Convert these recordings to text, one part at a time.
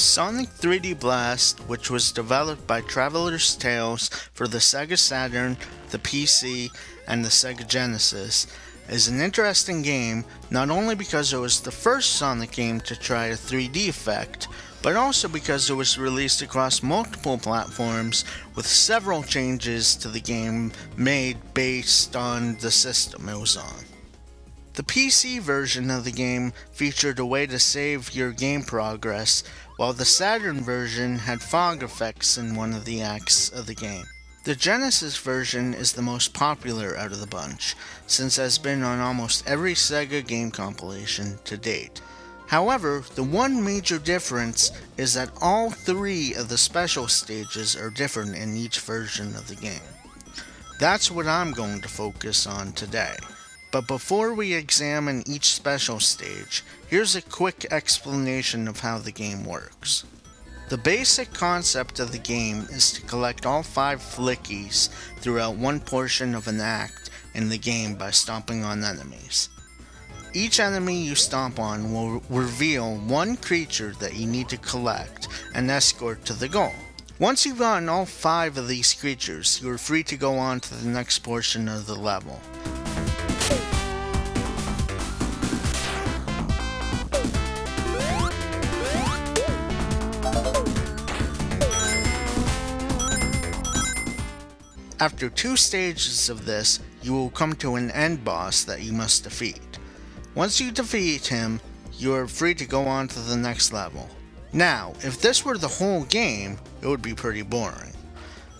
Sonic 3D Blast, which was developed by Traveler's Tales for the Sega Saturn, the PC, and the Sega Genesis, is an interesting game not only because it was the first Sonic game to try a 3D effect, but also because it was released across multiple platforms with several changes to the game made based on the system it was on. The PC version of the game featured a way to save your game progress, while the Saturn version had fog effects in one of the acts of the game. The Genesis version is the most popular out of the bunch, since it has been on almost every Sega game compilation to date. However, the one major difference is that all three of the special stages are different in each version of the game. That's what I'm going to focus on today. But before we examine each special stage, here's a quick explanation of how the game works. The basic concept of the game is to collect all 5 Flickies throughout one portion of an act in the game by stomping on enemies. Each enemy you stomp on will reveal one creature that you need to collect and escort to the goal. Once you've gotten all 5 of these creatures, you are free to go on to the next portion of the level. After 2 stages of this, you will come to an end boss that you must defeat. Once you defeat him, you are free to go on to the next level. Now, if this were the whole game, it would be pretty boring.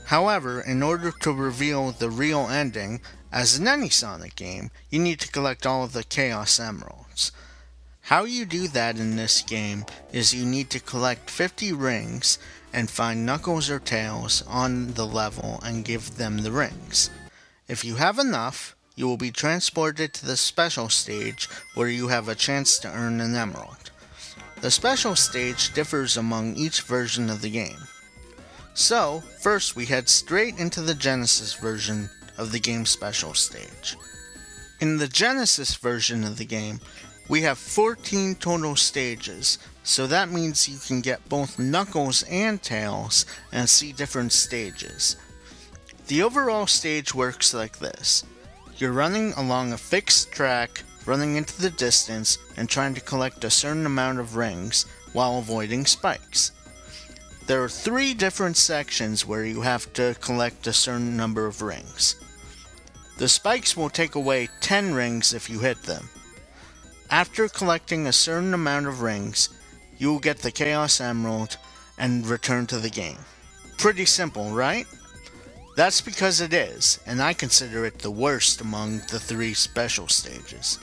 However, in order to reveal the real ending, as in any Sonic game, you need to collect all of the Chaos Emeralds. How you do that in this game is you need to collect 50 rings and find Knuckles or Tails on the level and give them the rings. If you have enough, you will be transported to the special stage where you have a chance to earn an emerald. The special stage differs among each version of the game. So, first we head straight into the Genesis version of the game's special stage. In the Genesis version of the game, we have 14 total stages, so that means you can get both Knuckles and Tails and see different stages. The overall stage works like this. You're running along a fixed track, running into the distance, and trying to collect a certain amount of rings while avoiding spikes. There are 3 different sections where you have to collect a certain number of rings. The spikes will take away 10 rings if you hit them. After collecting a certain amount of rings, you will get the Chaos Emerald and return to the game. Pretty simple, right? That's because it is, and I consider it the worst among the 3 special stages.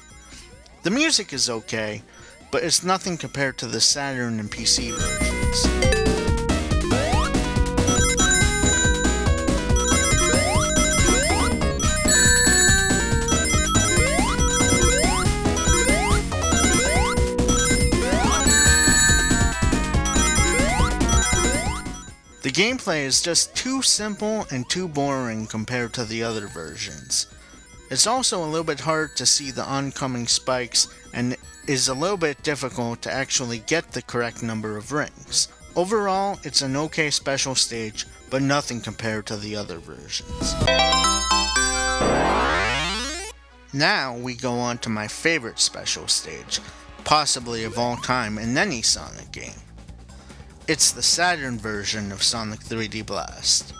The music is okay, but it's nothing compared to the Saturn and PC versions. The gameplay is just too simple and too boring compared to the other versions. It's also a little bit hard to see the oncoming spikes and is a little bit difficult to actually get the correct number of rings. Overall, it's an okay special stage, but nothing compared to the other versions. Now we go on to my favorite special stage, possibly of all time in any Sonic game. It's the Saturn version of Sonic 3D Blast.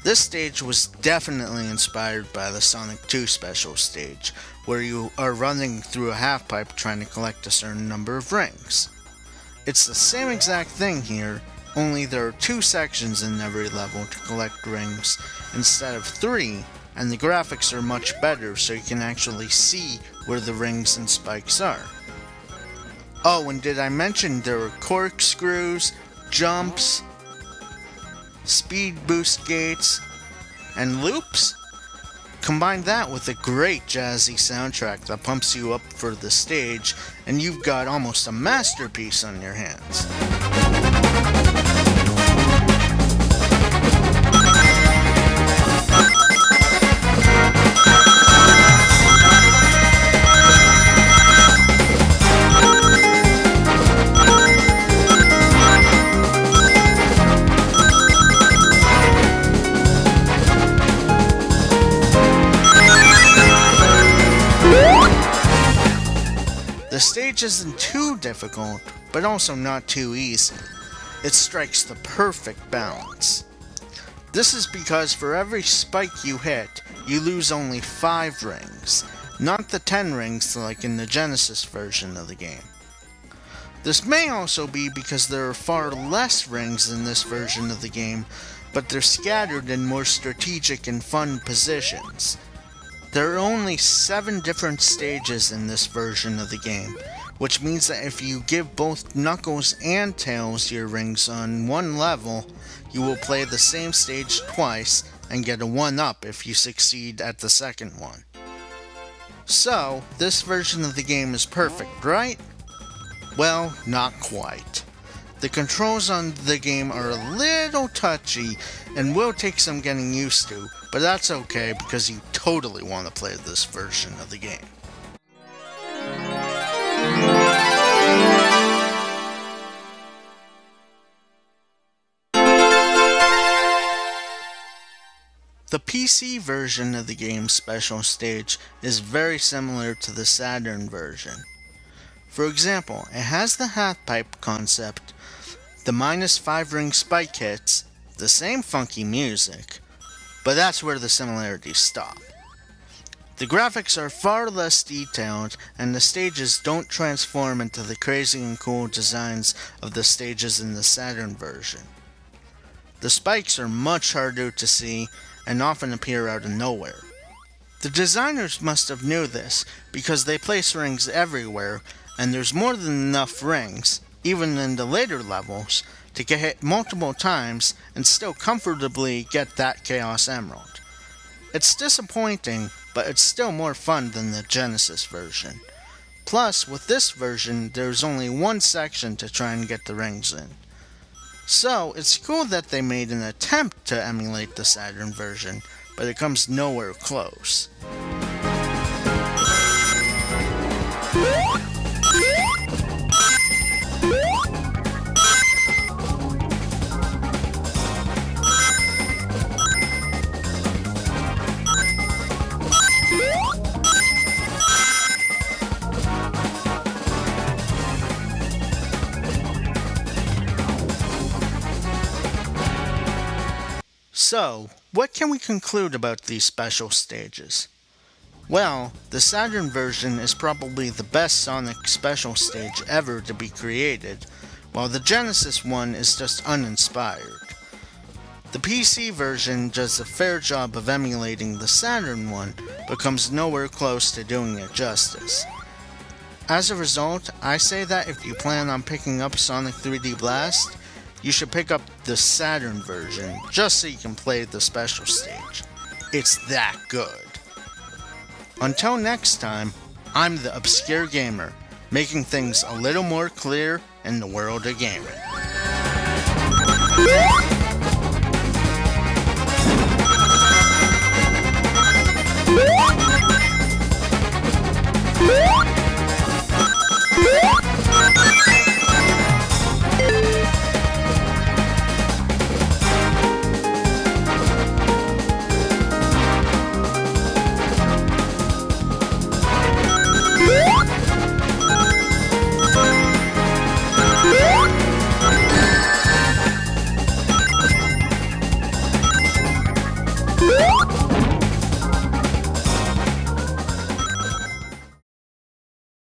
This stage was definitely inspired by the Sonic 2 special stage, where you are running through a half-pipe trying to collect a certain number of rings. It's the same exact thing here, only there are 2 sections in every level to collect rings instead of 3, and the graphics are much better so you can actually see where the rings and spikes are. Oh, and did I mention there were corkscrews, jumps, speed boost gates, and loops? Combine that with a great jazzy soundtrack that pumps you up for the stage, and you've got almost a masterpiece on your hands. The stage isn't too difficult, but also not too easy. It strikes the perfect balance. This is because for every spike you hit, you lose only 5 rings, not the 10 rings like in the Genesis version of the game. This may also be because there are far less rings in this version of the game, but they're scattered in more strategic and fun positions. There are only 7 different stages in this version of the game, which means that if you give both Knuckles and Tails your rings on one level, you will play the same stage twice and get a 1-up if you succeed at the second one. So, this version of the game is perfect, right? Well, not quite. The controls on the game are a little touchy and will take some getting used to, but that's okay because you totally want to play this version of the game. The PC version of the game's special stage is very similar to the Saturn version. For example, it has the half-pipe concept, the -5 ring spike hits, the same funky music, but that's where the similarities stop. The graphics are far less detailed, and the stages don't transform into the crazy and cool designs of the stages in the Saturn version. The spikes are much harder to see and often appear out of nowhere. The designers must have knew this because they place rings everywhere, and there's more than enough rings, even in the later levels, to get hit multiple times and still comfortably get that Chaos Emerald. It's disappointing, but it's still more fun than the Genesis version. Plus, with this version, there's only one section to try and get the rings in. So, it's cool that they made an attempt to emulate the Saturn version, but it comes nowhere close. So, what can we conclude about these special stages? Well, the Saturn version is probably the best Sonic special stage ever to be created, while the Genesis one is just uninspired. The PC version does a fair job of emulating the Saturn one, but comes nowhere close to doing it justice. As a result, I say that if you plan on picking up Sonic 3D Blast, you should pick up the Saturn version, just so you can play the special stage. It's that good. Until next time, I'm the Obscure Gamer, making things a little more clear in the world of gaming.